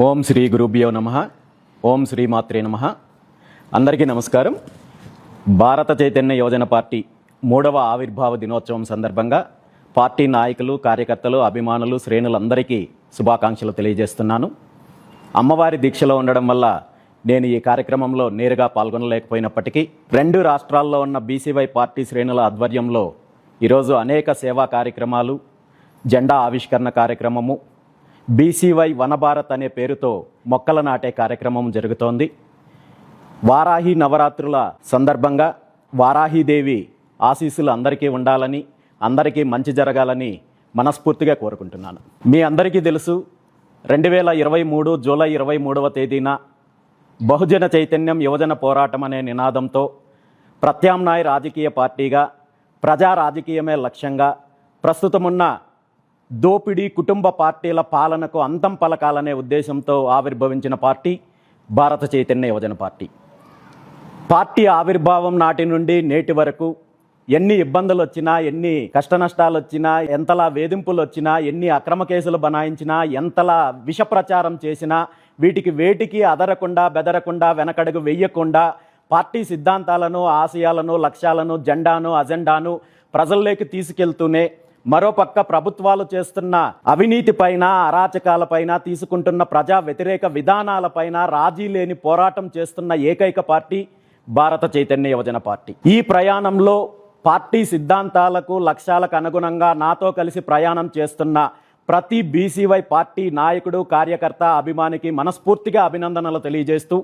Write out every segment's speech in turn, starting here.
ఓం శ్రీ గురుభ్యో నమః. ఓం శ్రీ మాత్రే నమః. అందరికీ నమస్కారం. భారత చైతన్య యువజన పార్టీ 3వ ఆవిర్భావ దినోత్సవం సందర్భంగా పార్టీ నాయకులు, కార్యకర్తలు, అభిమానులు, శ్రేణులందరికీ శుభాకాంక్షలు తెలియజేస్తున్నాను. అమ్మవారి దీక్షలో ఉండడం వల్ల నేను ఈ కార్యక్రమంలో నేరుగా పాల్గొనలేకపోయినప్పటికీ 2 రాష్ట్రాల్లో ఉన్న బీసీవై పార్టీ శ్రేణుల ఆధ్వర్యంలో ఈరోజు అనేక సేవా కార్యక్రమాలు, జెండా ఆవిష్కరణ కార్యక్రమము, బీసీవై వనభారత్ అనే పేరుతో మొక్కలు నాటే కార్యక్రమం జరుగుతోంది. వారాహి నవరాత్రుల సందర్భంగా వారాహీదేవి ఆశీస్సులు అందరికీ ఉండాలని, అందరికీ మంచి జరగాలని మనస్ఫూర్తిగా కోరుకుంటున్నాను. మీ అందరికీ తెలుసు, 2023 జూలై 23వ తేదీన బహుజన చైతన్యం యువజన పోరాటం అనే నినాదంతో ప్రత్యామ్నాయ రాజకీయ పార్టీగా, ప్రజా రాజకీయమే లక్ష్యంగా ప్రస్తుతమున్న దోపిడీ కుటుంబ పార్టీల పాలనకు అంతం పలకాలనే ఉద్దేశంతో ఆవిర్భవించిన పార్టీ భారత చైతన్య యువజన పార్టీ. పార్టీ ఆవిర్భావం నాటి నుండి నేటి వరకు ఎన్ని ఇబ్బందులు వచ్చినా, ఎన్ని కష్టనష్టాలు వచ్చినా, ఎంతలా వేధింపులు వచ్చినా, ఎన్ని అక్రమ కేసులు బనాయించినా, ఎంతలా విష ప్రచారం చేసినా వీటికి వేటికి అదరకుండా, బెదరకుండా, వెనకడుగు వెయ్యకుండా పార్టీ సిద్ధాంతాలను, ఆశయాలను, లక్ష్యాలను, జెండాను, అజెండాను ప్రజల్లోకి తీసుకెళ్తూనే మరోపక్క ప్రభుత్వాలు చేస్తున్న అవినీతిపైన, అరాచకాలపైన, తీసుకుంటున్న ప్రజా వ్యతిరేక విధానాలపైన రాజీ లేని పోరాటం చేస్తున్న ఏకైక పార్టీ భారత చైతన్య యువజన పార్టీ. ఈ ప్రయాణంలో పార్టీ సిద్ధాంతాలకు, లక్ష్యాలకు అనుగుణంగా నాతో కలిసి ప్రయాణం చేస్తున్న ప్రతి బీసీవై పార్టీ నాయకుడు, కార్యకర్త, అభిమానికి మనస్ఫూర్తిగా అభినందనలు తెలియజేస్తూ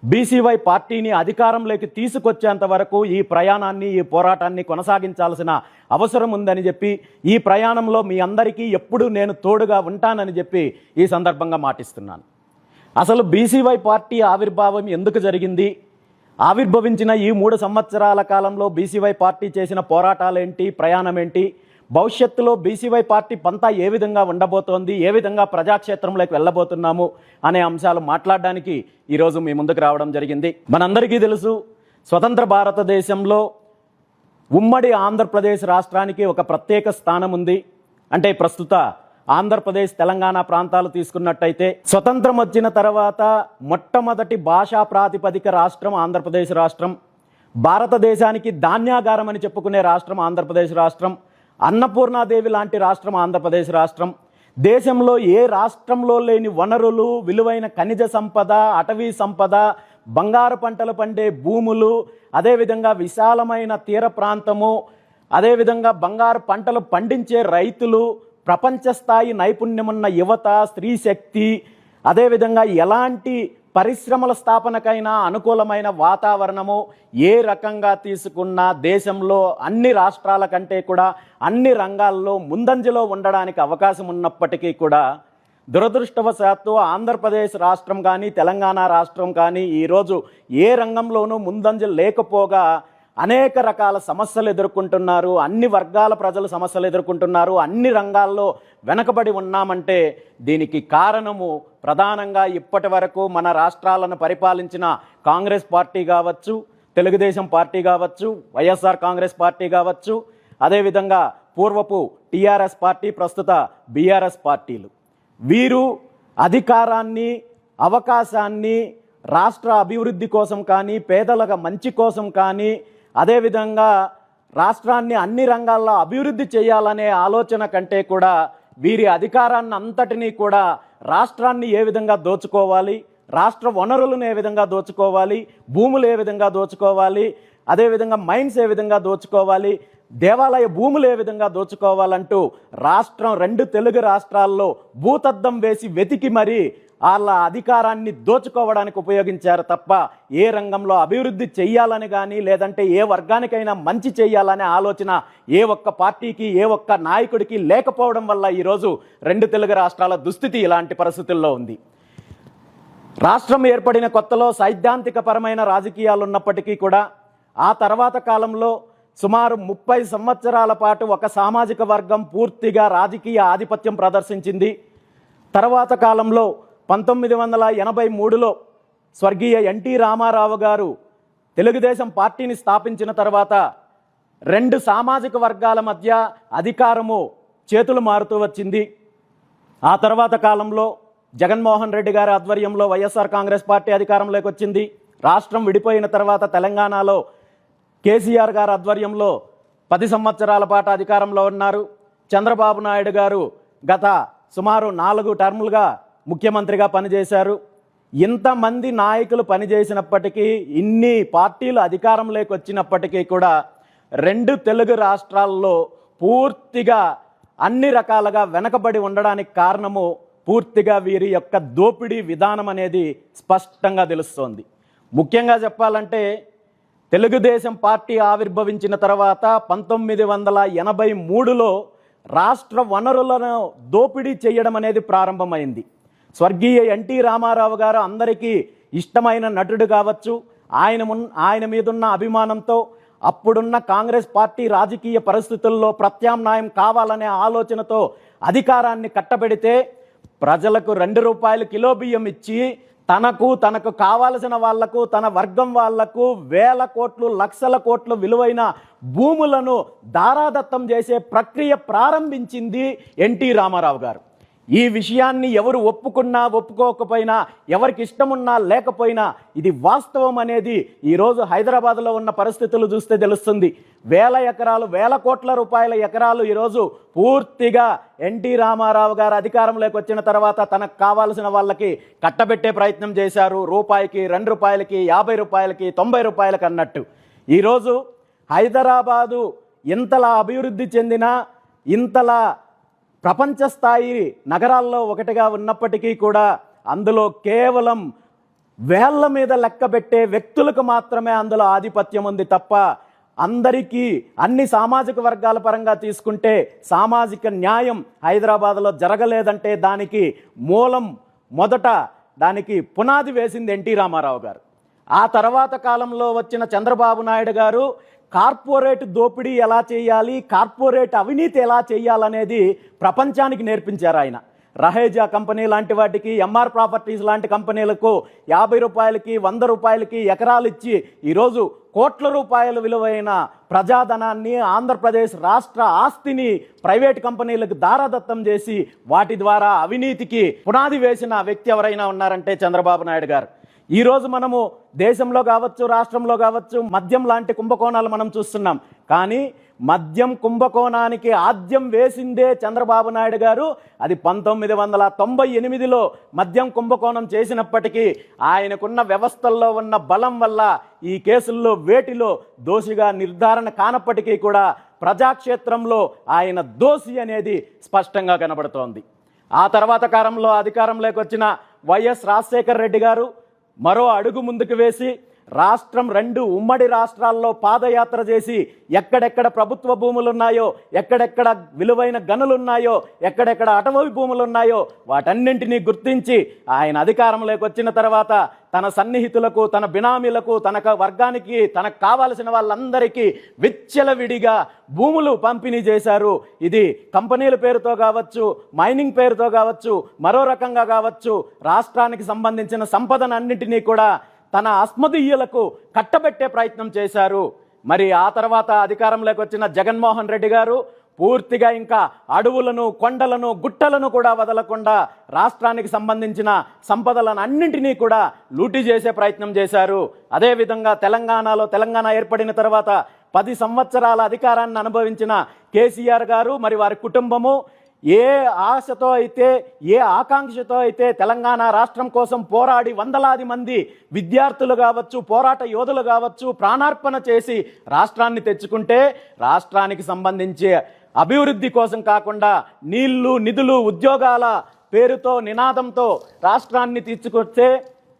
బీసీవై పార్టీని అధికారంలోకి తీసుకొచ్చేంత వరకు ఈ ప్రయాణాన్ని, ఈ పోరాటాన్ని కొనసాగించాల్సిన అవసరం ఉందని చెప్పి, ఈ ప్రయాణంలో మీ అందరికీ ఎప్పుడూ నేను తోడుగా ఉంటానని చెప్పి ఈ సందర్భంగా మాటిస్తున్నాను. అసలు బీసీవై పార్టీ ఆవిర్భావం ఎందుకు జరిగింది? ఆవిర్భవించిన ఈ 3 సంవత్సరాల కాలంలో బీసీవై పార్టీ చేసిన పోరాటాలేంటి, ప్రయాణం ఏంటి, భవిష్యత్తులో బీసీవై పార్టీ పంతా ఏ విధంగా ఉండబోతోంది, ఏ విధంగా ప్రజాక్షేత్రంలోకి వెళ్ళబోతున్నాము అనే అంశాలు మాట్లాడడానికి ఈరోజు మీ ముందుకు రావడం జరిగింది. మనందరికీ తెలుసు, స్వతంత్ర భారతదేశంలో ఉమ్మడి ఆంధ్రప్రదేశ్ రాష్ట్రానికి ఒక ప్రత్యేక స్థానం ఉంది. అంటే ప్రస్తుత ఆంధ్రప్రదేశ్, తెలంగాణ ప్రాంతాలు తీసుకున్నట్టయితే స్వతంత్రం వచ్చిన తర్వాత మొట్టమొదటి భాషా ప్రాతిపదిక రాష్ట్రం ఆంధ్రప్రదేశ్ రాష్ట్రం. భారతదేశానికి ధాన్యాగారం అని చెప్పుకునే రాష్ట్రం ఆంధ్రప్రదేశ్ రాష్ట్రం. అన్నపూర్ణాదేవి లాంటి రాష్ట్రం ఆంధ్రప్రదేశ్ రాష్ట్రం. దేశంలో ఏ రాష్ట్రంలో లేని వనరులు, విలువైన ఖనిజ సంపద, అటవీ సంపద, బంగారు పంటలు పండే భూములు, అదేవిధంగా విశాలమైన తీర ప్రాంతము, అదేవిధంగా బంగారు పంటలు పండించే రైతులు, ప్రపంచ స్థాయి నైపుణ్యమున్న యువత, స్త్రీ శక్తి, అదేవిధంగా ఎలాంటి పరిశ్రమల స్థాపనకైనా అనుకూలమైన వాతావరణము, ఏ రకంగా తీసుకున్నా దేశంలో అన్ని రాష్ట్రాల కంటే కూడా అన్ని రంగాల్లో ముందంజలో ఉండడానికి అవకాశం ఉన్నప్పటికీ కూడా దురదృష్టవశాత్తు ఆంధ్రప్రదేశ్ రాష్ట్రం కానీ, తెలంగాణ రాష్ట్రం కానీ ఈరోజు ఏ రంగంలోనూ ముందంజ లేకపోగా అనేక రకాల సమస్యలు ఎదుర్కొంటున్నారు. అన్ని వర్గాల ప్రజలు సమస్యలు ఎదుర్కొంటున్నారు. అన్ని రంగాల్లో వెనకబడి ఉన్నామంటే దీనికి కారణము ప్రధానంగా ఇప్పటి వరకు మన రాష్ట్రాలను పరిపాలించిన కాంగ్రెస్ పార్టీ కావచ్చు, తెలుగుదేశం పార్టీ కావచ్చు, వైఎస్ఆర్ కాంగ్రెస్ పార్టీ కావచ్చు, అదేవిధంగా పూర్వపు టీఆర్ఎస్ పార్టీ, ప్రస్తుత బీఆర్ఎస్ పార్టీలు. వీరు అధికారాన్ని, అవకాశాన్ని రాష్ట్ర అభివృద్ధి కోసం కానీ, పేదల మంచి కోసం కానీ, అదేవిధంగా రాష్ట్రాన్ని అన్ని రంగాల్లో అభివృద్ధి చేయాలనే ఆలోచన కంటే కూడా వీరి అధికారాన్ని అంతటినీ కూడా రాష్ట్రాన్ని ఏ విధంగా దోచుకోవాలి, రాష్ట్ర వనరులను ఏ విధంగా దోచుకోవాలి, భూములు ఏ విధంగా దోచుకోవాలి, అదేవిధంగా మైన్స్ ఏ విధంగా దోచుకోవాలి, దేవాలయ భూములు ఏ విధంగా దోచుకోవాలంటూ రాష్ట్రం 2 తెలుగు రాష్ట్రాల్లో భూతద్దం వేసి వెతికి మరీ వాళ్ళ అధికారాన్ని దోచుకోవడానికి ఉపయోగించారు తప్ప ఏ రంగంలో అభివృద్ధి చెయ్యాలని కానీ, లేదంటే ఏ వర్గానికైనా మంచి చెయ్యాలనే ఆలోచన ఏ ఒక్క పార్టీకి, ఏ ఒక్క నాయకుడికి లేకపోవడం వల్ల ఈరోజు 2 తెలుగు రాష్ట్రాల దుస్థితి ఇలాంటి పరిస్థితుల్లో ఉంది. రాష్ట్రం ఏర్పడిన కొత్తలో సైద్ధాంతికపరమైన రాజకీయాలు ఉన్నప్పటికీ కూడా ఆ తర్వాత కాలంలో సుమారు 30 సంవత్సరాల పాటు ఒక సామాజిక వర్గం పూర్తిగా రాజకీయ ఆధిపత్యం ప్రదర్శించింది. తర్వాత కాలంలో 1983లో స్వర్గీయ ఎన్టీ రామారావు గారు తెలుగుదేశం పార్టీని స్థాపించిన తర్వాత 2 సామాజిక వర్గాల మధ్య అధికారము చేతులు మారుతూ వచ్చింది. ఆ తర్వాత కాలంలో జగన్మోహన్ రెడ్డి గారి ఆధ్వర్యంలో వైఎస్ఆర్ కాంగ్రెస్ పార్టీ అధికారంలోకి వచ్చింది. రాష్ట్రం విడిపోయిన తర్వాత తెలంగాణలో కేసీఆర్ గారి ఆధ్వర్యంలో 10 సంవత్సరాల పాటు అధికారంలో ఉన్నారు. చంద్రబాబు నాయుడు గారు గత సుమారు 4 టర్ములుగా ముఖ్యమంత్రిగా పనిచేశారు. ఇంతమంది నాయకులు పనిచేసినప్పటికీ, ఇన్ని పార్టీలు అధికారంలోకి వచ్చినప్పటికీ కూడా 2 తెలుగు రాష్ట్రాల్లో పూర్తిగా అన్ని రకాలుగా వెనకబడి ఉండడానికి కారణము పూర్తిగా వీరి యొక్క దోపిడీ విధానం అనేది స్పష్టంగా తెలుస్తోంది. ముఖ్యంగా చెప్పాలంటే తెలుగుదేశం పార్టీ ఆవిర్భవించిన తర్వాత 1983లో రాష్ట్ర వనరులను దోపిడీ చేయడం అనేది ప్రారంభమైంది. స్వర్గీయ ఎన్టీ రామారావు గారు అందరికీ ఇష్టమైన నటుడు కావచ్చు, ఆయన మీదున్న అభిమానంతో అప్పుడున్న కాంగ్రెస్ పార్టీ రాజకీయ పరిస్థితుల్లో ప్రత్యామ్నాయం కావాలనే ఆలోచనతో అధికారాన్ని కట్టబెడితే ప్రజలకు 2 రూపాయలు కిలో బియ్యం ఇచ్చి తనకు కావాల్సిన వాళ్లకు, తన వర్గం వాళ్లకు వేల కోట్లు, లక్షల కోట్లు విలువైన భూములను దారాదత్తం చేసే ప్రక్రియ ప్రారంభించింది ఎన్టీ రామారావు గారు. ఈ విషయాన్ని ఎవరు ఒప్పుకున్నా ఒప్పుకోకపోయినా, ఎవరికి ఇష్టమున్నా లేకపోయినా ఇది వాస్తవం అనేది ఈరోజు హైదరాబాద్లో ఉన్న పరిస్థితులు చూస్తే తెలుస్తుంది. వేల ఎకరాలు, వేల కోట్ల రూపాయల ఎకరాలు ఈరోజు పూర్తిగా ఎన్టీ రామారావు గారు అధికారంలోకి వచ్చిన తర్వాత తనకు కావాల్సిన వాళ్ళకి కట్టబెట్టే ప్రయత్నం చేశారు. రూపాయికి, 2 రూపాయలకి, 50 రూపాయలకి, 90 రూపాయలకి అన్నట్టు. ఈరోజు హైదరాబాదు ఇంతలా అభివృద్ధి చెందిన, ఇంతలా ప్రపంచ స్థాయి నగరాల్లో ఒకటిగా ఉన్నప్పటికీ కూడా అందులో కేవలం వేళ్ల మీద లెక్కబెట్టే వ్యక్తులకు మాత్రమే అందులో ఆధిపత్యం ఉంది తప్ప అందరికీ, అన్ని సామాజిక వర్గాల పరంగా తీసుకుంటే సామాజిక న్యాయం హైదరాబాద్లో జరగలేదంటే దానికి మూలం, మొదట దానికి పునాది వేసింది ఎన్టీ రామారావు గారు. ఆ తర్వాత కాలంలో వచ్చిన చంద్రబాబు నాయుడు గారు కార్పొరేట్ దోపిడీ ఎలా చేయాలి, కార్పొరేట్ అవినీతి ఎలా చేయాలనేది ప్రపంచానికి నేర్పించారు ఆయన. రహేజా కంపెనీ లాంటి వాటికి, ఎంఆర్ ప్రాపర్టీస్ లాంటి కంపెనీలకు 50 రూపాయలకి, 100 రూపాయలకి ఎకరాలు ఇచ్చి ఈరోజు కోట్ల రూపాయల విలువైన ప్రజాధనాన్ని, ఆంధ్రప్రదేశ్ రాష్ట్ర ఆస్తిని ప్రైవేట్ కంపెనీలకు దారాదత్తం చేసి వాటి ద్వారా అవినీతికి పునాది వేసిన వ్యక్తి ఎవరైనా ఉన్నారంటే చంద్రబాబు నాయుడు గారు. ఈరోజు మనము దేశంలో కావచ్చు, రాష్ట్రంలో కావచ్చు మద్యం లాంటి కుంభకోణాలు మనం చూస్తున్నాం. కానీ మద్యం కుంభకోణానికి ఆద్యం వేసిందే చంద్రబాబు నాయుడు గారు. అది 1998లో మద్యం కుంభకోణం చేసినప్పటికీ ఆయనకున్న వ్యవస్థల్లో ఉన్న బలం వల్ల ఈ కేసుల్లో వేటిలో దోషిగా నిర్ధారణ కానప్పటికీ కూడా ప్రజాక్షేత్రంలో ఆయన దోషి అనేది స్పష్టంగా కనబడుతోంది. ఆ తర్వాత కాలంలో అధికారంలోకి వచ్చిన వైఎస్ రాజశేఖర్ రెడ్డి గారు మరో అడుగు ముందుకు వేసి రాష్ట్రం 2 ఉమ్మడి రాష్ట్రాల్లో పాదయాత్ర చేసి ఎక్కడెక్కడ ప్రభుత్వ భూములు ఉన్నాయో, ఎక్కడెక్కడ విలువైన గనులున్నాయో, ఎక్కడెక్కడ అటవీ భూములు ఉన్నాయో వాటన్నింటినీ గుర్తించి ఆయన అధికారంలోకి వచ్చిన తర్వాత తన సన్నిహితులకు, తన బినామీలకు, తన వర్గానికి, తనకు కావాల్సిన వాళ్ళందరికీ విచ్చలవిడిగా భూములు పంపిణీ చేశారు. ఇది కంపెనీల పేరుతో కావచ్చు, మైనింగ్ పేరుతో కావచ్చు, మరో రకంగా కావచ్చు, రాష్ట్రానికి సంబంధించిన సంపదనన్నింటినీ కూడా తన అస్మదీయులకు కట్టబెట్టే ప్రయత్నం చేశారు. మరి ఆ తర్వాత అధికారంలోకి వచ్చిన జగన్మోహన్ రెడ్డి గారు పూర్తిగా ఇంకా అడవులను, కొండలను, గుట్టలను కూడా వదలకుండా రాష్ట్రానికి సంబంధించిన సంపదలను అన్నింటినీ కూడా లూటీ చేసే ప్రయత్నం చేశారు. అదేవిధంగా తెలంగాణ ఏర్పడిన తర్వాత 10 సంవత్సరాల అధికారాన్ని అనుభవించిన కేసీఆర్ గారు మరి వారి కుటుంబము ఏ ఆశతో అయితే, ఏ ఆకాంక్షతో అయితే తెలంగాణ రాష్ట్రం కోసం పోరాడి వందలాది మంది విద్యార్థులు కావచ్చు, పోరాట యోధులు కావచ్చు ప్రాణార్పణ చేసి రాష్ట్రాన్ని తెచ్చుకుంటే, రాష్ట్రానికి సంబంధించి అభివృద్ధి కోసం కాకుండా నీళ్లు, నిధులు, ఉద్యోగాల పేరుతో నినాదంతో రాష్ట్రాన్ని తీసుకొచ్చే,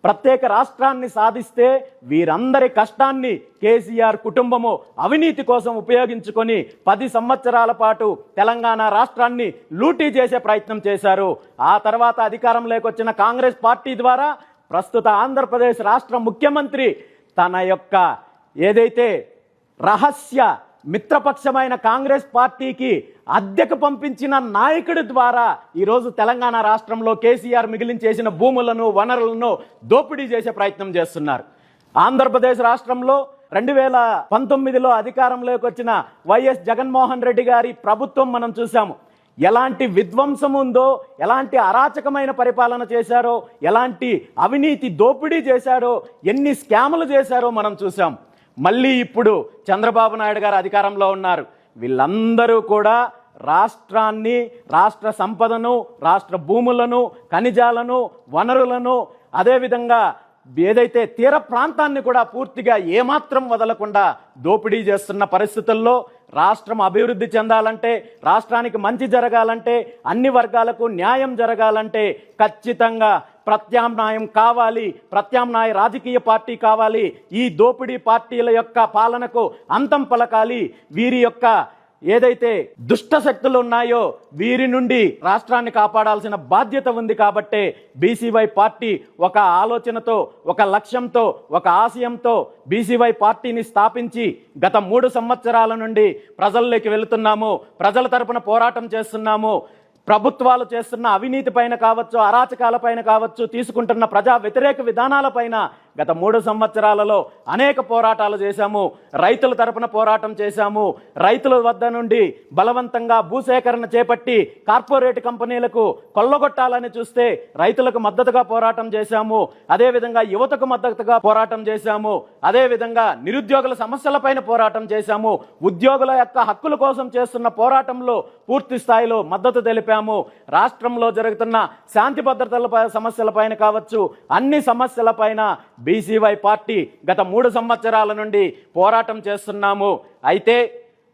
ప్రత్యేక రాష్ట్రాన్ని సాధిస్తే వీరందరి కష్టాన్ని కేసీఆర్ కుటుంబము అవినీతి కోసం ఉపయోగించుకొని 10 సంవత్సరాల పాటు తెలంగాణ రాష్ట్రాన్ని లూటీ చేసే ప్రయత్నం చేశారు. ఆ తర్వాత అధికారంలోకి వచ్చిన కాంగ్రెస్ పార్టీ ద్వారా ప్రస్తుత ఆంధ్రప్రదేశ్ రాష్ట్ర ముఖ్యమంత్రి తన యొక్క ఏదైతే రహస్య మిత్రపక్షమైన కాంగ్రెస్ పార్టీకి అద్దెకు పంపించిన నాయకుడి ద్వారా ఈరోజు తెలంగాణ రాష్ట్రంలో కేసీఆర్ మిగిలించేసిన భూములను, వనరులను దోపిడీ చేసే ప్రయత్నం చేస్తున్నారు. ఆంధ్రప్రదేశ్ రాష్ట్రంలో 2019లో అధికారంలోకి వచ్చిన వైఎస్ జగన్మోహన్ రెడ్డి గారి ప్రభుత్వం మనం చూసాము. ఎలాంటి విధ్వంసం ఉందో, ఎలాంటి అరాచకమైన పరిపాలన చేశారో, ఎలాంటి అవినీతి దోపిడీ చేశారో, ఎన్ని స్కాములు చేశారో మనం చూసాం. మళ్ళీ ఇప్పుడు చంద్రబాబు నాయుడు గారు అధికారంలో ఉన్నారు. వీళ్ళందరూ కూడా రాష్ట్రాన్ని, రాష్ట్ర సంపదను, రాష్ట్ర భూములను, ఖనిజాలను, వనరులను, అదేవిధంగా ఏదైతే తీర ప్రాంతాన్ని కూడా పూర్తిగా ఏమాత్రం వదలకుండా దోపిడీ చేస్తున్న పరిస్థితుల్లో రాష్ట్రం అభివృద్ధి చెందాలంటే, రాష్ట్రానికి మంచి జరగాలంటే, అన్ని వర్గాలకు న్యాయం జరగాలంటే ఖచ్చితంగా ప్రత్యామ్నాయం కావాలి, ప్రత్యామ్నాయ రాజకీయ పార్టీ కావాలి. ఈ దోపిడీ పార్టీల యొక్క పాలనకు అంతం పలకాలి. వీరి యొక్క ఏదైతే దుష్ట శక్తులు ఉన్నాయో వీరి నుండి రాష్ట్రాన్ని కాపాడాల్సిన బాధ్యత ఉంది. కాబట్టే బీసీవై పార్టీ ఒక ఆలోచనతో, ఒక లక్ష్యంతో, ఒక ఆశయంతో బీసీవై పార్టీని స్థాపించి గత 3 సంవత్సరాల నుండి ప్రజల్లోకి వెళుతున్నాము. ప్రజల తరపున పోరాటం చేస్తున్నాము. ప్రభుత్వాలు చేస్తున్న అవినీతి పైన కావచ్చు, అరాచకాల పైన కావచ్చు, తీసుకుంటున్న ప్రజా వ్యతిరేక విధానాలపైన గత 3 సంవత్సరాలలో అనేక పోరాటాలు చేశాము. రైతుల తరపున పోరాటం చేశాము. రైతుల వద్ద నుండి బలవంతంగా భూసేకరణ చేపట్టి కార్పొరేట్ కంపెనీలకు కొల్లగొట్టాలని చూస్తే రైతులకు మద్దతుగా పోరాటం చేశాము. అదేవిధంగా యువతకు మద్దతుగా పోరాటం చేశాము. అదేవిధంగా నిరుద్యోగుల సమస్యలపైన పోరాటం చేశాము. ఉద్యోగుల యొక్క హక్కుల కోసం చేస్తున్న పోరాటంలో పూర్తి స్థాయిలో మద్దతు తెలిపాము. రాష్ట్రంలో జరుగుతున్న శాంతి భద్రతల సమస్యలపైన కావచ్చు, అన్ని సమస్యలపైన బీసీవై పార్టీ గత 3 సంవత్సరాల నుండి పోరాటం చేస్తున్నాము. అయితే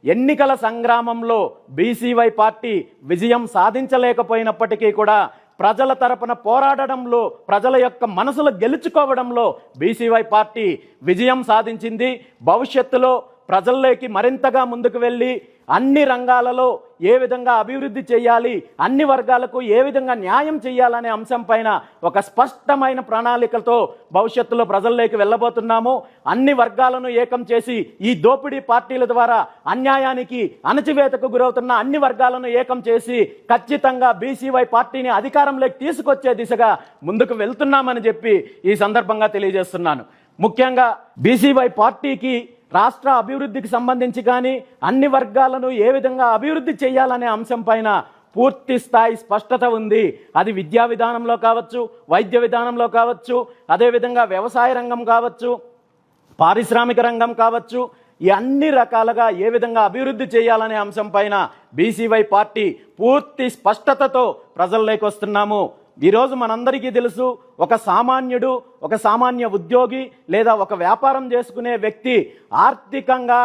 ఎన్నికల సంగ్రామంలో బీసీవై పార్టీ విజయం సాధించలేకపోయినప్పటికీ కూడా ప్రజల తరపున పోరాడడంలో, ప్రజల యొక్క మనసులు గెలుచుకోవడంలో బీసీవై పార్టీ విజయం సాధించింది. భవిష్యత్తులో ప్రజల్లోకి మరింతగా ముందుకు వెళ్ళి అన్ని రంగాలలో ఏ విధంగా అభివృద్ధి చేయాలి, అన్ని వర్గాలకు ఏ విధంగా న్యాయం చేయాలనే అంశం పైన ఒక స్పష్టమైన ప్రణాళికతో భవిష్యత్తులో ప్రజల్లోకి వెళ్ళబోతున్నాము. అన్ని వర్గాలను ఏకం చేసి ఈ దోపిడీ పార్టీల ద్వారా అన్యాయానికి, అణచివేతకు గురవుతున్న అన్ని వర్గాలను ఏకం చేసి ఖచ్చితంగా బీసీవై పార్టీని అధికారంలోకి తీసుకొచ్చే దిశగా ముందుకు వెళ్తున్నామని చెప్పి ఈ సందర్భంగా తెలియజేస్తున్నాను. ముఖ్యంగా బీసీవై పార్టీకి రాష్ట్ర అభివృద్ధికి సంబంధించి కానీ, అన్ని వర్గాలను ఏ విధంగా అభివృద్ధి చేయాలనే అంశం పైన పూర్తి స్థాయి స్పష్టత ఉంది. అది విద్యా విధానంలో కావచ్చు, వైద్య విధానంలో కావచ్చు, అదేవిధంగా వ్యవసాయ రంగం కావచ్చు, పారిశ్రామిక రంగం కావచ్చు, ఈ అన్ని రకాలుగా ఏ విధంగా అభివృద్ధి చేయాలనే అంశం పైన బీసీవై పార్టీ పూర్తి స్పష్టతతో ప్రజల్లోకి వస్తున్నాము. ఈరోజు మనందరికీ తెలుసు, ఒక సామాన్యుడు, ఒక సామాన్య ఉద్యోగి లేదా ఒక వ్యాపారం చేసుకునే వ్యక్తి ఆర్థికంగా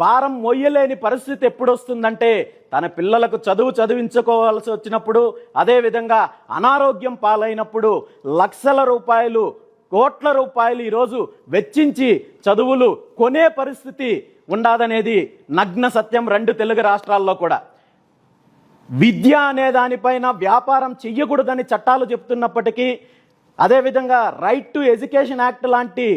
భారం మొయ్యలేని పరిస్థితి ఎప్పుడు వస్తుందంటే తన పిల్లలకు చదివించుకోవాల్సి వచ్చినప్పుడు, అదేవిధంగా అనారోగ్యం పాలైనప్పుడు లక్షల రూపాయలు, కోట్ల రూపాయలు ఈరోజు వెచ్చించి చదువులు కొనే పరిస్థితి ఉండదనేది నగ్న సత్యం 2 తెలుగు రాష్ట్రాల్లో కూడా. విద్య అనే దానిపైన వ్యాపారం చెయ్యకూడదని చట్టాలు చెప్తున్నప్పటికీ, అదేవిధంగా రైట్ టు ఎడ్యుకేషన్ యాక్ట్ లాంటి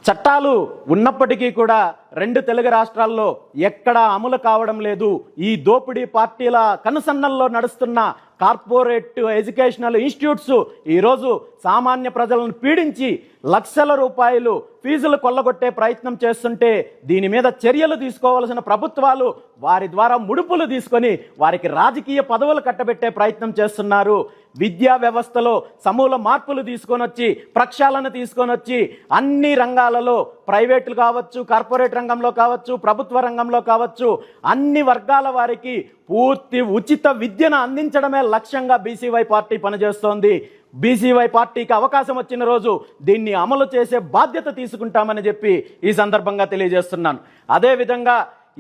చట్టాలు ఉన్నప్పటికీ కూడా 2 తెలుగు రాష్ట్రాల్లో ఎక్కడా అమలు కావడం లేదు. ఈ దోపిడీ పార్టీల కనుసన్నల్లో నడుస్తున్న కార్పొరేట్ ఎడ్యుకేషనల్ ఇన్స్టిట్యూట్స్ ఈరోజు సామాన్య ప్రజలను పీడించి లక్షల రూపాయలు ఫీజులు కొల్లగొట్టే ప్రయత్నం చేస్తుంటే దీని మీద చర్యలు తీసుకోవాల్సిన ప్రభుత్వాలు వారి ద్వారా ముడుపులు తీసుకొని వారికి రాజకీయ పదవులు కట్టబెట్టే ప్రయత్నం చేస్తున్నారు. విద్యా వ్యవస్థలో సమూల మార్పులు తీసుకొని వచ్చి, ప్రక్షాళన తీసుకొని వచ్చి అన్ని రంగాలలో, ప్రైవేట్లు కావచ్చు, కార్పొరేట్ రంగంలో కావచ్చు, ప్రభుత్వ రంగంలో కావచ్చు, అన్ని వర్గాల వారికి పూర్తి ఉచిత విద్యను అందించడమే లక్ష్యంగా బీసీవై పార్టీ పనిచేస్తోంది. బీసీవై పార్టీకి అవకాశం వచ్చిన రోజు దీన్ని అమలు చేసే బాధ్యత తీసుకుంటామని చెప్పి ఈ సందర్భంగా తెలియజేస్తున్నాను. అదేవిధంగా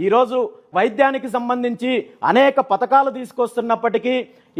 ఈరోజు వైద్యానికి సంబంధించి అనేక పథకాలు తీసుకొస్తున్నప్పటికీ,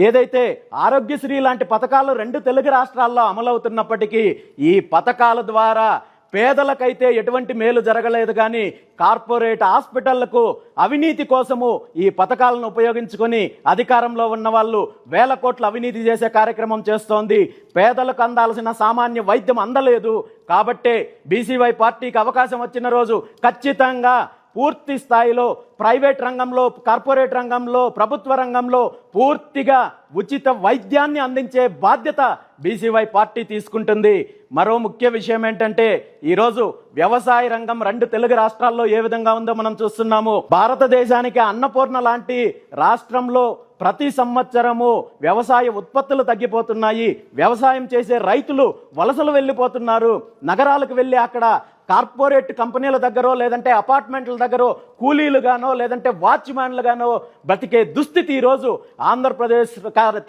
ఏదైతే ఆరోగ్యశ్రీ లాంటి పథకాలు 2 తెలుగు రాష్ట్రాల్లో అమలవుతున్నప్పటికీ ఈ పథకాల ద్వారా పేదలకైతే ఎటువంటి మేలు జరగలేదు. కానీ కార్పొరేట్ హాస్పిటళ్లకు అవినీతి కోసము ఈ పథకాలను ఉపయోగించుకొని అధికారంలో ఉన్న వాళ్ళు వేల కోట్ల అవినీతి చేసే కార్యక్రమం చేస్తోంది. పేదలకు అందాల్సిన సామాన్య వైద్యం అందలేదు. కాబట్టే బీసీవై పార్టీకి అవకాశం వచ్చిన రోజు ఖచ్చితంగా పూర్తి స్థాయిలో ప్రైవేట్ రంగంలో, కార్పొరేట్ రంగంలో, ప్రభుత్వ రంగంలో పూర్తిగా ఉచిత వైద్యాన్ని అందించే బాధ్యత బీసీవై పార్టీ తీసుకుంటుంది. మరో ముఖ్య విషయం ఏంటంటే ఈరోజు వ్యవసాయ రంగం 2 తెలుగు రాష్ట్రాల్లో ఏ విధంగా ఉందో మనం చూస్తున్నాము. భారతదేశానికి అన్నపూర్ణ లాంటి రాష్ట్రంలో ప్రతి సంవత్సరము వ్యవసాయ ఉత్పత్తులు తగ్గిపోతున్నాయి. వ్యవసాయం చేసే రైతులు వలసలు వెళ్ళిపోతున్నారు. నగరాలకు వెళ్ళి అక్కడ కార్పొరేట్ కంపెనీల దగ్గర లేదంటే అపార్ట్మెంట్ల దగ్గర కూలీలుగానో లేదంటే వాచ్మ్యాన్లుగానో బ్రతికే దుస్థితి ఈరోజు ఆంధ్రప్రదేశ్,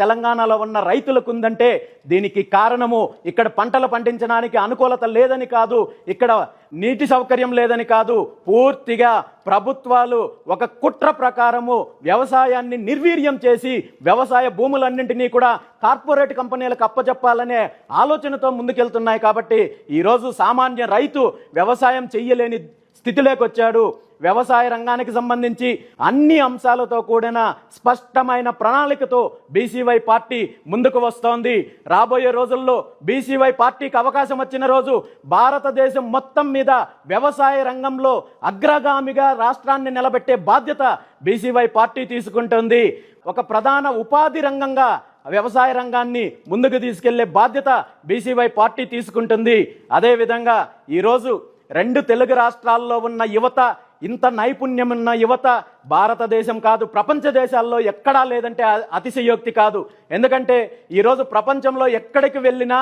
తెలంగాణలో ఉన్న రైతులకు ఉందంటే దీనికి కారణము ఇక్కడ పంటలు పండించడానికి అనుకూలత లేదని కాదు, ఇక్కడ నీటి సౌకర్యం లేదని కాదు, పూర్తిగా ప్రభుత్వాలు ఒక కుట్ర ప్రకారము వ్యవసాయాన్ని నిర్వీర్యం చేసి వ్యవసాయ భూములన్నింటినీ కూడా కార్పొరేట్ కంపెనీలకు అప్పచెప్పాలనే ఆలోచనతో ముందుకెళ్తున్నాయి. కాబట్టి ఈరోజు సామాన్య రైతు వ్యవసాయం చెయ్యలేని స్థితిలోకి వచ్చాడు. వ్యవసాయ రంగానికి సంబంధించి అన్ని అంశాలతో కూడిన స్పష్టమైన ప్రణాళికతో బీసీవై పార్టీ ముందుకు వస్తోంది. రాబోయే రోజుల్లో బీసీవై పార్టీకి అవకాశం వచ్చిన రోజు భారతదేశం మొత్తం మీద వ్యవసాయ రంగంలో అగ్రగామిగా రాష్ట్రాన్ని నిలబెట్టే బాధ్యత బీసీవై పార్టీ తీసుకుంటుంది. ఒక ప్రధాన ఉపాధి రంగంగా వ్యవసాయ రంగాన్ని ముందుకు తీసుకెళ్లే బాధ్యత బీసీవై పార్టీ తీసుకుంటుంది. అదేవిధంగా ఈరోజు 2 తెలుగు రాష్ట్రాల్లో ఉన్న యువత, ఇంత నైపుణ్యం ఉన్న యువత భారతదేశం కాదు ప్రపంచ దేశాల్లో ఎక్కడా లేదంటే అతిశయోక్తి కాదు. ఎందుకంటే ఈరోజు ప్రపంచంలో ఎక్కడికి వెళ్ళినా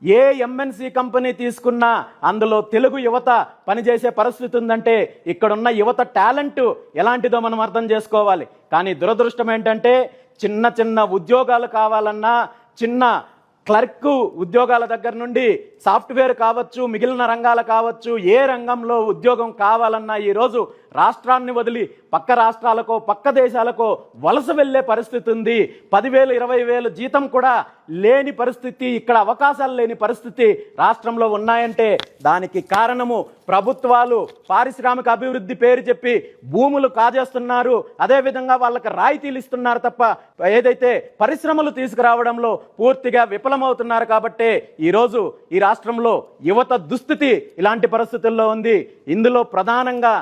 ఏ ఎంఎన్సి కంపెనీ తీసుకున్నా అందులో తెలుగు యువత పనిచేసే పరిస్థితి ఉందంటే ఇక్కడున్న యువత టాలెంట్ ఎలాంటిదో మనం అర్థం చేసుకోవాలి. కానీ దురదృష్టం ఏంటంటే చిన్న చిన్న ఉద్యోగాలు కావాలన్నా, చిన్న క్లర్క్ ఉద్యోగాల దగ్గర నుండి సాఫ్ట్వేర్ కావచ్చు, మిగిలిన రంగాలు కావచ్చు, ఏ రంగంలో ఉద్యోగం కావాలన్నా ఈరోజు రాష్ట్రాన్ని వదిలి పక్క రాష్ట్రాలకో పక్క దేశాలకో వలస వెళ్ళే పరిస్థితి ఉంది. 10,000 20,000 జీతం కూడా లేని పరిస్థితి, ఇక్కడ అవకాశాలు లేని పరిస్థితి రాష్ట్రంలో ఉన్నాయంటే దానికి కారణము ప్రభుత్వాలు పారిశ్రామిక అభివృద్ధి పేరు చెప్పి భూములు కాజేస్తున్నారు. అదేవిధంగా వాళ్ళకి రాయితీలు ఇస్తున్నారు తప్ప ఏదైతే పరిశ్రమలు తీసుకురావడంలో పూర్తిగా విఫలమవుతున్నారు. కాబట్టే ఈరోజు ఈ రాష్ట్రంలో యువత దుస్థితి ఇలాంటి పరిస్థితుల్లో ఉంది. ఇందులో ప్రధానంగా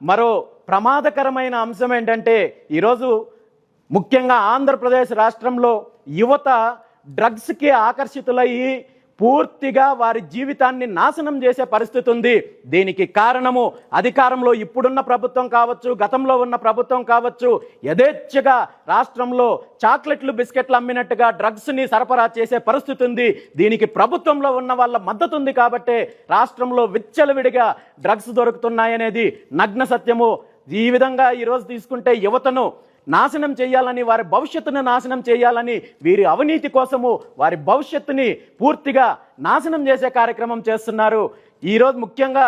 మరో ప్రమాదకరమైన అంశం ఏంటంటే ఈరోజు ముఖ్యంగా ఆంధ్రప్రదేశ్ రాష్ట్రంలో యువత డ్రగ్స్కి ఆకర్షితులయ్యి పూర్తిగా వారి జీవితాన్ని నాశనం చేసే పరిస్థితి ఉంది. దీనికి కారణము అధికారంలో ఇప్పుడున్న ప్రభుత్వం కావచ్చు, గతంలో ఉన్న ప్రభుత్వం కావచ్చు, యథేచ్ఛగా రాష్ట్రంలో చాక్లెట్లు బిస్కెట్లు అమ్మినట్టుగా డ్రగ్స్ని సరఫరా చేసే పరిస్థితి ఉంది. దీనికి ప్రభుత్వంలో ఉన్న వాళ్ళ మద్దతు ఉంది కాబట్టే రాష్ట్రంలో విచ్చలవిడిగా డ్రగ్స్ దొరుకుతున్నాయనేది నగ్న సత్యము. ఈ విధంగా ఈరోజు తీసుకుంటే యువతను నాశనం చేయాలని, వారి భవిష్యత్తును నాశనం చేయాలని, వీరి అవినీతి కోసము వారి భవిష్యత్తుని పూర్తిగా నాశనం చేసే కార్యక్రమం చేస్తున్నారు. ఈరోజు ముఖ్యంగా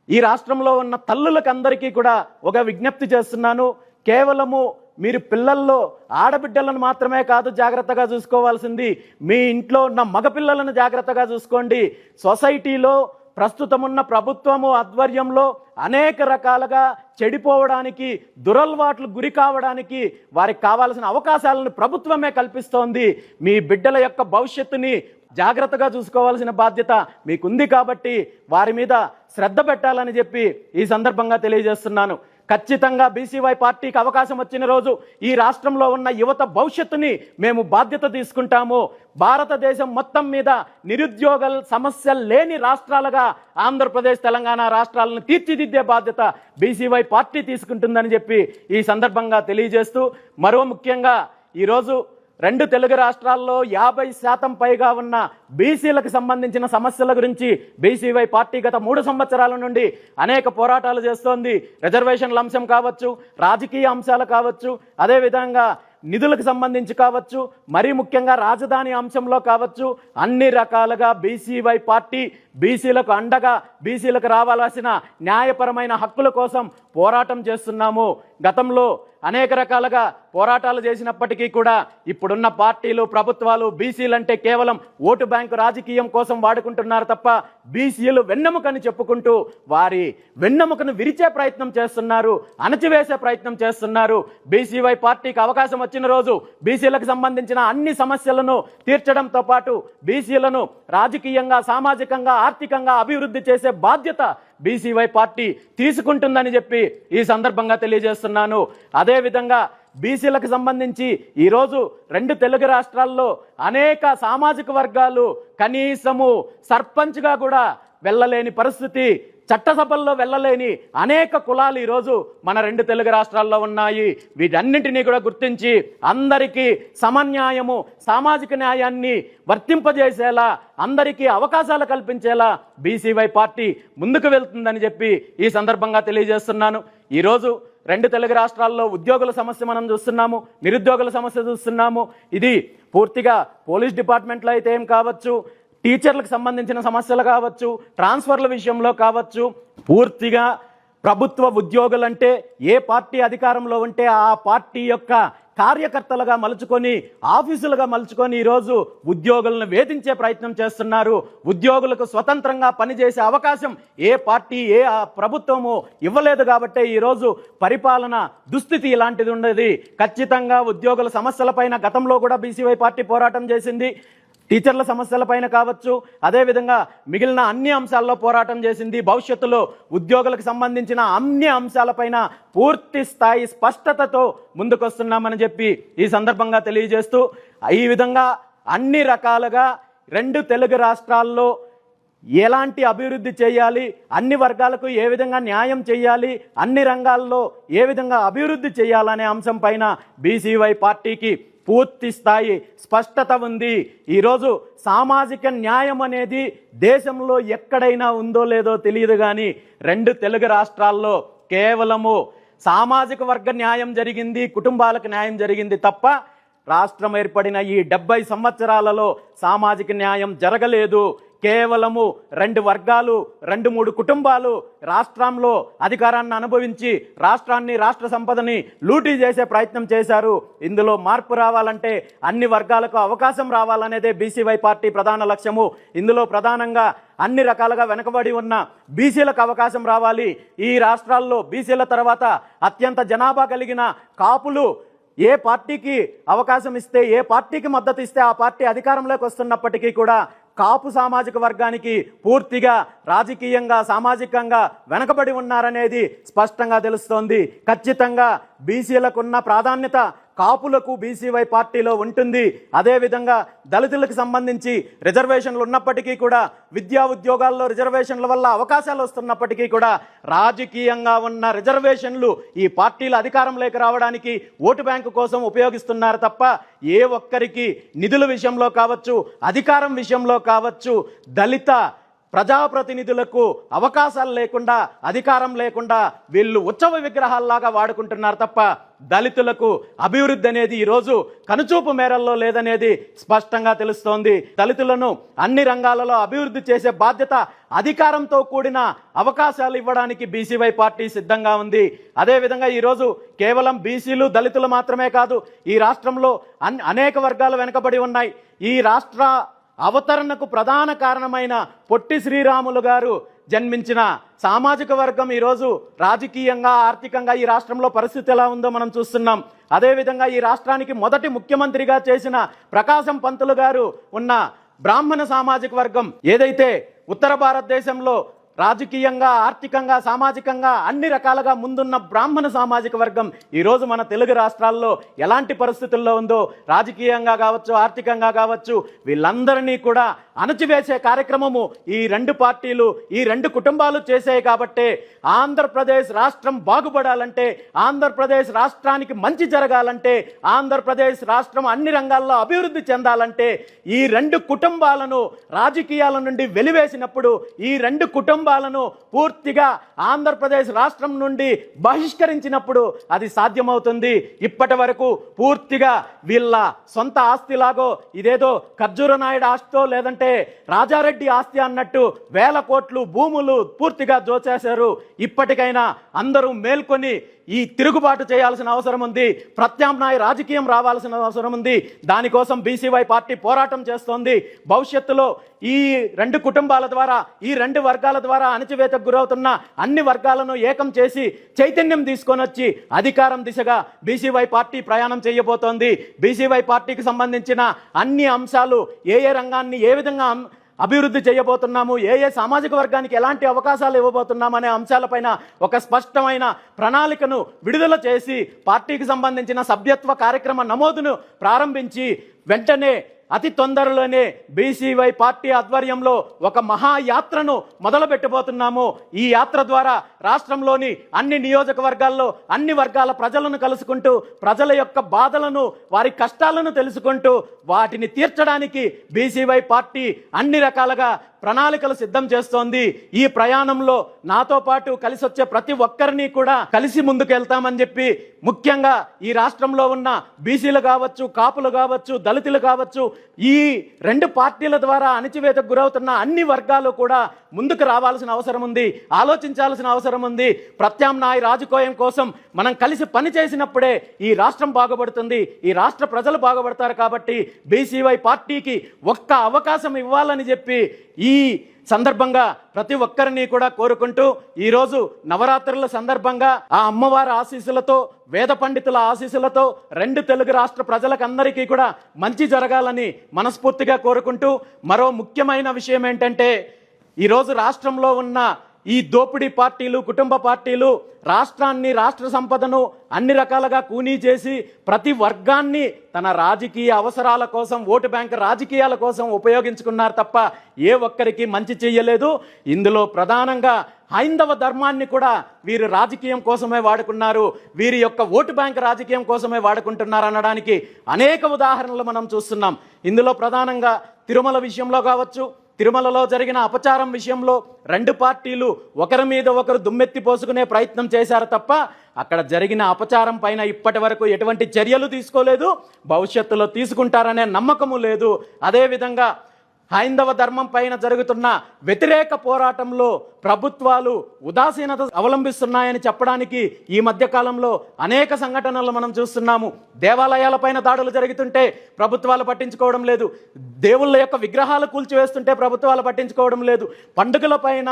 ఈ రాష్ట్రంలో ఉన్న తల్లులకు అందరికీ కూడా ఒక విజ్ఞప్తి చేస్తున్నాను. కేవలము మీరు పిల్లల్లో ఆడబిడ్డలను మాత్రమే కాదు జాగ్రత్తగా చూసుకోవాల్సింది, మీ ఇంట్లో ఉన్న మగపిల్లలను జాగ్రత్తగా చూసుకోండి. సొసైటీలో ప్రస్తుతం ఉన్న ప్రభుత్వము ఆధ్వర్యంలో అనేక రకాలుగా చెడిపోవడానికి, దురలవాట్లు గురి కావడానికి వారికి కావాల్సిన అవకాశాలను ప్రభుత్వమే కల్పిస్తోంది. మీ బిడ్డల యొక్క భవిష్యత్తుని జాగ్రత్తగా చూసుకోవాల్సిన బాధ్యత మీకుంది కాబట్టి వారి మీద శ్రద్ధ పెట్టాలని చెప్పి ఈ సందర్భంగా తెలియజేస్తున్నాను. ఖచ్చితంగా బీసీవై పార్టీకి అవకాశం వచ్చిన రోజు ఈ రాష్ట్రంలో ఉన్న యువత భవిష్యత్తుని మేము బాధ్యత తీసుకుంటాము. భారతదేశం మొత్తం మీద నిరుద్యోగ సమస్య లేని రాష్ట్రాలుగా ఆంధ్రప్రదేశ్, తెలంగాణ రాష్ట్రాలను తీర్చిదిద్దే బాధ్యత బీసీవై పార్టీ తీసుకుంటుందని చెప్పి ఈ సందర్భంగా తెలియజేస్తూ, మరో ముఖ్యంగా ఈరోజు 2 తెలుగు రాష్ట్రాల్లో 50% పైగా ఉన్న బీసీలకు సంబంధించిన సమస్యల గురించి బీసీవై పార్టీ గత 3 సంవత్సరాల నుండి అనేక పోరాటాలు చేస్తోంది. రిజర్వేషన్ల అంశం కావచ్చు, రాజకీయ అంశాలు కావచ్చు, అదేవిధంగా నిధులకు సంబంధించి కావచ్చు, మరీ ముఖ్యంగా రాజధాని అంశంలో కావచ్చు, అన్ని రకాలుగా బీసీవై పార్టీ బీసీలకు అండగా, బీసీలకు రావాల్సిన న్యాయపరమైన హక్కుల కోసం పోరాటం చేస్తున్నాము. గతంలో అనేక రకాలుగా పోరాటాలు చేసినప్పటికీ కూడా ఇప్పుడున్న పార్టీలు, ప్రభుత్వాలు బీసీలంటే కేవలం ఓటు బ్యాంకు రాజకీయం కోసం వాడుకుంటున్నారు తప్ప బీసీలు వెన్నెముకని చెప్పుకుంటూ వారి వెన్నెముకను విరిచే ప్రయత్నం చేస్తున్నారు, అణచివేసే ప్రయత్నం చేస్తున్నారు. బీసీవై పార్టీకి అవకాశం వచ్చిన రోజు బీసీలకు సంబంధించిన అన్ని సమస్యలను తీర్చడంతో పాటు బీసీలను రాజకీయంగా, సామాజికంగా, ఆర్థికంగా అభివృద్ధి చేసే బాధ్యత బీసీవై పార్టీ తీసుకుంటుందని చెప్పి ఈ సందర్భంగా తెలియజేస్తున్నాను. అదేవిధంగా బీసీలకు సంబంధించి ఈరోజు 2 తెలుగు రాష్ట్రాల్లో అనేక సామాజిక వర్గాలు కనీసము సర్పంచ్గా కూడా వెళ్ళలేని పరిస్థితి, చట్టసభల్లో వెళ్ళలేని అనేక కులాలు ఈరోజు మన 2 తెలుగు రాష్ట్రాల్లో ఉన్నాయి. వీటన్నింటినీ కూడా గుర్తించి అందరికీ సమన్యాయము, సామాజిక న్యాయాన్ని వర్తింపజేసేలా, అందరికీ అవకాశాలు కల్పించేలా బీసీవై పార్టీ ముందుకు వెళ్తుందని చెప్పి ఈ సందర్భంగా తెలియజేస్తున్నాను. ఈరోజు 2 తెలుగు రాష్ట్రాల్లో ఉద్యోగుల సమస్య మనం చూస్తున్నాము, నిరుద్యోగుల సమస్య చూస్తున్నాము. ఇది పూర్తిగా పోలీస్ డిపార్ట్మెంట్లో అయితే ఏం కావచ్చు, టీచర్లకు సంబంధించిన సమస్యలు కావచ్చు, ట్రాన్స్ఫర్ల విషయంలో కావచ్చు, పూర్తిగా ప్రభుత్వ ఉద్యోగులంటే ఏ పార్టీ అధికారంలో ఉంటే ఆ పార్టీ యొక్క కార్యకర్తలుగా మలుచుకొని, ఆఫీసులుగా మలుచుకొని ఈరోజు ఉద్యోగులను వేధించే ప్రయత్నం చేస్తున్నారు. ఉద్యోగులకు స్వతంత్రంగా పనిచేసే అవకాశం ఏ పార్టీ, ఏ ప్రభుత్వము ఇవ్వలేదు కాబట్టే ఈరోజు పరిపాలన దుస్థితి ఇలాంటిది ఉండేది. ఖచ్చితంగా ఉద్యోగుల సమస్యలపైన గతంలో కూడా బీసీవై పార్టీ పోరాటం చేసింది. టీచర్ల సమస్యలపైన కావచ్చు, అదేవిధంగా మిగిలిన అన్ని అంశాల్లో పోరాటం చేసింది. భవిష్యత్తులో ఉద్యోగులకు సంబంధించిన అన్ని అంశాలపైన పూర్తి స్థాయి స్పష్టతతో ముందుకొస్తున్నామని చెప్పి ఈ సందర్భంగా తెలియజేస్తూ, ఈ విధంగా అన్ని రకాలుగా 2 తెలుగు రాష్ట్రాల్లో ఎలాంటి అభివృద్ధి చేయాలి, అన్ని వర్గాలకు ఏ విధంగా న్యాయం చేయాలి, అన్ని రంగాల్లో ఏ విధంగా అభివృద్ధి చేయాలనే అంశం పైన బీసీవై పార్టీకి పూర్తి స్థాయి స్పష్టత ఉంది. ఈరోజు సామాజిక న్యాయం అనేది దేశంలో ఎక్కడైనా ఉందో లేదో తెలియదు, కానీ 2 తెలుగు రాష్ట్రాల్లో కేవలము సామాజిక వర్గ న్యాయం జరిగింది, కుటుంబాలకు న్యాయం జరిగింది తప్ప రాష్ట్రం ఏర్పడిన ఈ 70 సంవత్సరాలలో సామాజిక న్యాయం జరగలేదు. కేవలము 2 వర్గాలు, 2-3 కుటుంబాలు రాష్ట్రంలో అధికారాన్ని అనుభవించి రాష్ట్రాన్ని, రాష్ట్ర సంపదని లూటీ చేసే ప్రయత్నం చేశారు. ఇందులో మార్పు రావాలంటే అన్ని వర్గాలకు అవకాశం రావాలనేదే బీసీవై పార్టీ ప్రధాన లక్ష్యము. ఇందులో ప్రధానంగా అన్ని రకాలుగా వెనుకబడి ఉన్న బీసీలకు అవకాశం రావాలి. ఈ రాష్ట్రాల్లో బీసీల తర్వాత అత్యంత జనాభా కలిగిన కాపులు ఏ పార్టీకి అవకాశం ఇస్తే, ఏ పార్టీకి మద్దతు ఇస్తే ఆ పార్టీ అధికారంలోకి వస్తున్నప్పటికీ కూడా కాపు సామాజిక వర్గానికి పూర్తిగా రాజకీయంగా, సామాజికంగా వెనకబడి ఉన్నారనేది స్పష్టంగా తెలుస్తోంది. ఖచ్చితంగా బీసీలకున్న ప్రాధాన్యత కాపులకు బీసీవై పార్టీలో ఉంటుంది. అదేవిధంగా దళితులకు సంబంధించి రిజర్వేషన్లు ఉన్నప్పటికీ కూడా, విద్యా ఉద్యోగాల్లో రిజర్వేషన్ల వల్ల అవకాశాలు వస్తున్నప్పటికీ కూడా రాజకీయంగా ఉన్న రిజర్వేషన్లు ఈ పార్టీల అధికారంలోకి రావడానికి ఓటు బ్యాంకు కోసం ఉపయోగిస్తున్నారు తప్ప ఏ ఒక్కరికి నిధుల విషయంలో కావచ్చు, అధికారం విషయంలో కావచ్చు, దళిత ప్రజాప్రతినిధులకు అవకాశాలు లేకుండా, అధికారం లేకుండా వీళ్ళు ఉత్సవ విగ్రహాల్లాగా వాడుకుంటున్నారు తప్ప దళితులకు అభివృద్ధి అనేది ఈరోజు కనుచూపు మేరల్లో లేదనేది స్పష్టంగా తెలుస్తోంది. దళితులను అన్ని రంగాలలో అభివృద్ధి చేసే బాధ్యత, అధికారంతో కూడిన అవకాశాలు ఇవ్వడానికి బీసీవై పార్టీ సిద్ధంగా ఉంది. అదేవిధంగా ఈరోజు కేవలం బీసీలు, దళితులు మాత్రమే కాదు, ఈ రాష్ట్రంలో అనేక వర్గాలు వెనుకబడి ఉన్నాయి. ఈ రాష్ట్ర అవతరణకు ప్రధాన కారణమైన పొట్టి శ్రీరాములు గారు జన్మించిన సామాజిక వర్గం ఈరోజు రాజకీయంగా, ఆర్థికంగా ఈ రాష్ట్రంలో పరిస్థితి ఎలా ఉందో మనం చూస్తున్నాం. అదేవిధంగా ఈ రాష్ట్రానికి మొదటి ముఖ్యమంత్రిగా చేసిన ప్రకాశం పంతులు గారు ఉన్న బ్రాహ్మణ సామాజిక వర్గం ఏదైతే ఉత్తర భారతదేశంలో రాజకీయంగా, ఆర్థికంగా, సామాజికంగా అన్ని రకాలుగా ముందున్న బ్రాహ్మణ సామాజిక వర్గం ఈరోజు మన తెలుగు రాష్ట్రాల్లో ఎలాంటి పరిస్థితుల్లో ఉందో, రాజకీయంగా కావచ్చు, ఆర్థికంగా కావచ్చు, వీళ్ళందరినీ కూడా అణచివేసే కార్యక్రమము ఈ 2 పార్టీలు, ఈ 2 కుటుంబాలు చేసాయి. కాబట్టే ఆంధ్రప్రదేశ్ రాష్ట్రం బాగుపడాలంటే, ఆంధ్రప్రదేశ్ రాష్ట్రానికి మంచి జరగాలంటే, ఆంధ్రప్రదేశ్ రాష్ట్రం అన్ని రంగాల్లో అభివృద్ధి చెందాలంటే ఈ 2 కుటుంబాలను రాజకీయాల నుండి వెలివేసినప్పుడు, ఈ 2 కుటుంబాలను పూర్తిగా ఆంధ్రప్రదేశ్ రాష్ట్రం నుండి బహిష్కరించినప్పుడు అది సాధ్యమవుతుంది. ఇప్పటి వరకు పూర్తిగా వీళ్ళ సొంత ఆస్తిలాగో, ఇదేదో ఖర్జూర నాయుడు ఆస్తితో లేదంటే రాజారెడ్డి ఆస్తి అన్నట్టు వేల కోట్లు భూములు పూర్తిగా దోచేశారు. ఇప్పటికైనా అందరూ మేల్కొని ఈ తిరుగుబాటు చేయాల్సిన అవసరం ఉంది. ప్రత్యామ్నాయ రాజకీయం రావాల్సిన అవసరం ఉంది. దానికోసం బీసీవై పార్టీ పోరాటం చేస్తోంది. భవిష్యత్తులో ఈ 2 కుటుంబాల ద్వారా, ఈ 2 వర్గాల ద్వారా అణచివేతకు గురవుతున్న అన్ని వర్గాలను ఏకం చేసి చైతన్యం తీసుకొని వచ్చి అధికారం దిశగా బీసీవై పార్టీ ప్రయాణం చేయబోతోంది. బీసీవై పార్టీకి సంబంధించిన అన్ని అంశాలు, ఏ రంగాన్ని ఏ విధంగా అభివృద్ధి చేయబోతున్నాము, ఏ ఏ సామాజిక వర్గానికి ఎలాంటి అవకాశాలు ఇవ్వబోతున్నాం అనే అంశాలపైన ఒక స్పష్టమైన ప్రణాళికను విడుదల చేసి పార్టీకి సంబంధించిన సభ్యత్వ కార్యక్రమ నమోదును ప్రారంభించి వెంటనే అతి తొందరలోనే బీసీవై పార్టీ ఆధ్వర్యంలో ఒక మహాయాత్రను మొదలుపెట్టబోతున్నాము. ఈ యాత్ర ద్వారా రాష్ట్రంలోని అన్ని నియోజకవర్గాల్లో అన్ని వర్గాల ప్రజలను కలుసుకుంటూ ప్రజల యొక్క బాధలను, వారి కష్టాలను తెలుసుకుంటూ వాటిని తీర్చడానికి బీసీవై పార్టీ అన్ని రకాలుగా ప్రణాళికలు సిద్ధం చేస్తోంది. ఈ ప్రయాణంలో నాతో పాటు కలిసి వచ్చే ప్రతి ఒక్కరిని కూడా కలిసి ముందుకెళ్తామని చెప్పి, ముఖ్యంగా ఈ రాష్ట్రంలో ఉన్న బీసీలు కావచ్చు, కాపులు కావచ్చు, దళితులు కావచ్చు, ఈ రెండు పార్టీల ద్వారా అణచివేతకు గురవుతున్న అన్ని వర్గాలు కూడా ముందుకు రావాల్సిన అవసరం ఉంది, ఆలోచించాల్సిన అవసరం ఉంది. ప్రత్యామ్నాయ రాజకీయం కోసం మనం కలిసి పని చేసినప్పుడే ఈ రాష్ట్రం బాగుపడుతుంది, ఈ రాష్ట్ర ప్రజలు బాగుపడతారు. కాబట్టి బీసీవై పార్టీకి ఒక్క అవకాశం ఇవ్వాలని చెప్పి ఈ సందర్భంగా ప్రతి ఒక్కరిని కూడా కోరుకుంటూ, ఈరోజు నవరాత్రుల సందర్భంగా ఆ అమ్మవారి ఆశీస్సులతో, వేద పండితుల ఆశీస్సులతో రెండు తెలుగు రాష్ట్ర ప్రజలకందరికీ కూడా మంచి జరగాలని మనస్ఫూర్తిగా కోరుకుంటూ, మరో ముఖ్యమైన విషయం ఏంటంటే, ఈరోజు రాష్ట్రంలో ఉన్న ఈ దోపిడీ పార్టీలు, కుటుంబ పార్టీలు రాష్ట్రాన్ని, రాష్ట్ర సంపదను అన్ని రకాలుగా కూనీ చేసి ప్రతి వర్గాన్ని తన రాజకీయ అవసరాల కోసం, ఓటు బ్యాంక్ రాజకీయాల కోసం ఉపయోగించుకున్నారు తప్ప ఏ ఒక్కరికి మంచి చెయ్యలేదు. ఇందులో ప్రధానంగా హైందవ ధర్మాన్ని కూడా వీరు రాజకీయం కోసమే వాడుకున్నారు, వీరి యొక్క ఓటు బ్యాంక్ రాజకీయం కోసమే వాడుకుంటున్నారు అనడానికి అనేక ఉదాహరణలు మనం చూస్తున్నాం. ఇందులో ప్రధానంగా తిరుమల విషయంలో కావచ్చు, తిరుమలలో జరిగిన అపచారం విషయంలో రెండు పార్టీలు ఒకరి మీద ఒకరు దుమ్మెత్తి పోసుకునే ప్రయత్నం చేశారు తప్ప అక్కడ జరిగిన అపచారం పైన ఇప్పటి వరకు ఎటువంటి చర్యలు తీసుకోలేదు, భవిష్యత్తులో తీసుకుంటారనే నమ్మకము లేదు. అదేవిధంగా హైందవ ధర్మం పైన జరుగుతున్న వ్యతిరేక పోరాటంలో ప్రభుత్వాలు ఉదాసీనత అవలంబిస్తున్నాయని చెప్పడానికి ఈ మధ్య కాలంలో అనేక సంఘటనలు మనం చూస్తున్నాము. దేవాలయాలపైన దాడులు జరుగుతుంటే ప్రభుత్వాలు పట్టించుకోవడం లేదు, దేవుళ్ళ యొక్క విగ్రహాలు కూల్చివేస్తుంటే ప్రభుత్వాలు పట్టించుకోవడం లేదు, పండుగలపైన,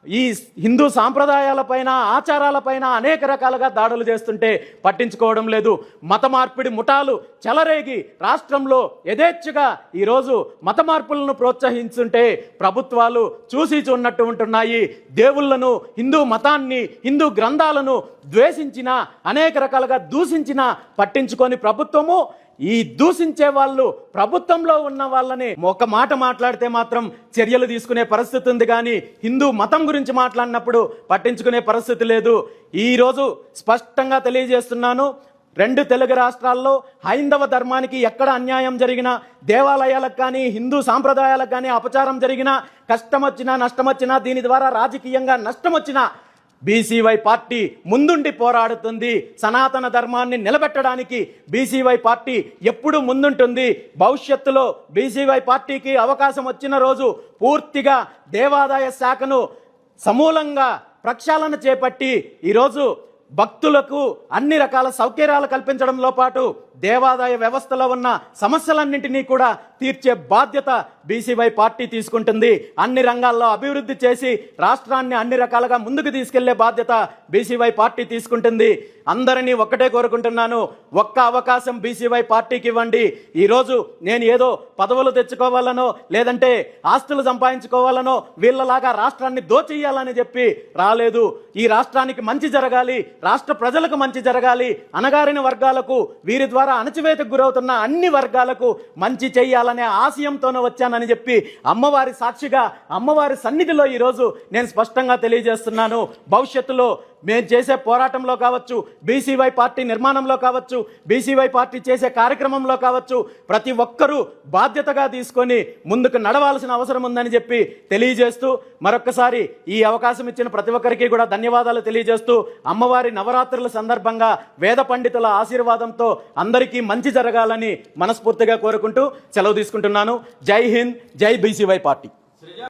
ఈ హిందూ సాంప్రదాయాలపైన, ఆచారాలపైన అనేక రకాలుగా దాడులు చేస్తుంటే పట్టించుకోవడం లేదు. మత మార్పిడి ముఠాలు చెలరేగి రాష్ట్రంలో యథేచ్ఛగా ఈరోజు మత మార్పులను ప్రోత్సహించుంటే ప్రభుత్వాలు చూసి చూన్నట్టు ఉంటున్నాయి. దేవుళ్లను, హిందూ మతాన్ని, హిందూ గ్రంథాలను ద్వేషించిన, అనేక రకాలుగా దూషించిన పట్టించుకొని ప్రభుత్వము ఈ దూషించే వాళ్ళు ప్రభుత్వంలో ఉన్న వాళ్ళని ఒక మాట మాట్లాడితే మాత్రం చర్యలు తీసుకునే పరిస్థితి ఉంది, కానీ హిందూ మతం గురించి మాట్లాడినప్పుడు పట్టించుకునే పరిస్థితి లేదు. ఈరోజు స్పష్టంగా తెలియజేస్తున్నాను, రెండు తెలుగు రాష్ట్రాల్లో హైందవ ధర్మానికి ఎక్కడ అన్యాయం జరిగినా, దేవాలయాలకు కానీ, హిందూ సాంప్రదాయాలకు కానీ అపచారం జరిగినా, కష్టం వచ్చినా, నష్టం వచ్చినా, దీని ద్వారా రాజకీయంగా నష్టం వచ్చినా బీసీవై పార్టీ ముందుండి పోరాడుతుంది. సనాతన ధర్మాన్ని నిలబెట్టడానికి బీసీవై పార్టీ ఎప్పుడు ముందుంటుంది. భవిష్యత్తులో బీసీవై పార్టీకి అవకాశం వచ్చిన రోజు పూర్తిగా దేవాదాయ శాఖను సమూలంగా ప్రక్షాళన చేపట్టి ఈరోజు భక్తులకు అన్ని రకాల సౌకర్యాలు కల్పించడంలో పాటు దేవాదాయ వ్యవస్థలో ఉన్న సమస్యలన్నింటినీ కూడా తీర్చే బాధ్యత బీసీవై పార్టీ తీసుకుంటుంది. అన్ని రంగాల్లో అభివృద్ధి చేసి రాష్ట్రాన్ని అన్ని రకాలుగా ముందుకు తీసుకెళ్లే బాధ్యత బీసీవై పార్టీ తీసుకుంటుంది. అందరినీ ఒక్కటే కోరుకుంటున్నాను, ఒక్క అవకాశం బీసీవై పార్టీకి ఇవ్వండి. ఈరోజు నేను ఏదో పదవులు తెచ్చుకోవాలనో, లేదంటే ఆస్తులు సంపాదించుకోవాలనో, వీళ్ళలాగా రాష్ట్రాన్ని దోచేయాలని చెప్పి రాలేదు. ఈ రాష్ట్రానికి మంచి జరగాలి, రాష్ట్ర ప్రజలకు మంచి జరగాలి, అణగారిన వర్గాలకు, వీరి ద్వారా అణచివేతకు గురవుతున్న అన్ని వర్గాలకు మంచి చేయాలనే ఆశయంతోనే వచ్చానని చెప్పి అమ్మవారి సాక్షిగా, అమ్మవారి సన్నిధిలో ఈరోజు నేను స్పష్టంగా తెలియజేస్తున్నాను. భవిష్యత్తులో మేము చేసే పోరాటంలో కావచ్చు, బీసీవై పార్టీ నిర్మాణంలో కావచ్చు, బీసీవై పార్టీ చేసే కార్యక్రమంలో కావచ్చు, ప్రతి ఒక్కరూ బాధ్యతగా తీసుకొని ముందుకు నడవాల్సిన అవసరం ఉందని చెప్పి తెలియజేస్తూ, మరొక్కసారి ఈ అవకాశం ఇచ్చిన ప్రతి ఒక్కరికి కూడా ధన్యవాదాలు తెలియజేస్తూ, అమ్మవారి నవరాత్రుల సందర్భంగా వేద పండితుల ఆశీర్వాదంతో అందరికీ మంచి జరగాలని మనస్ఫూర్తిగా కోరుకుంటూ సెలవు తీసుకుంటున్నాను. జై హింద్, జై బీసీవై పార్టీ.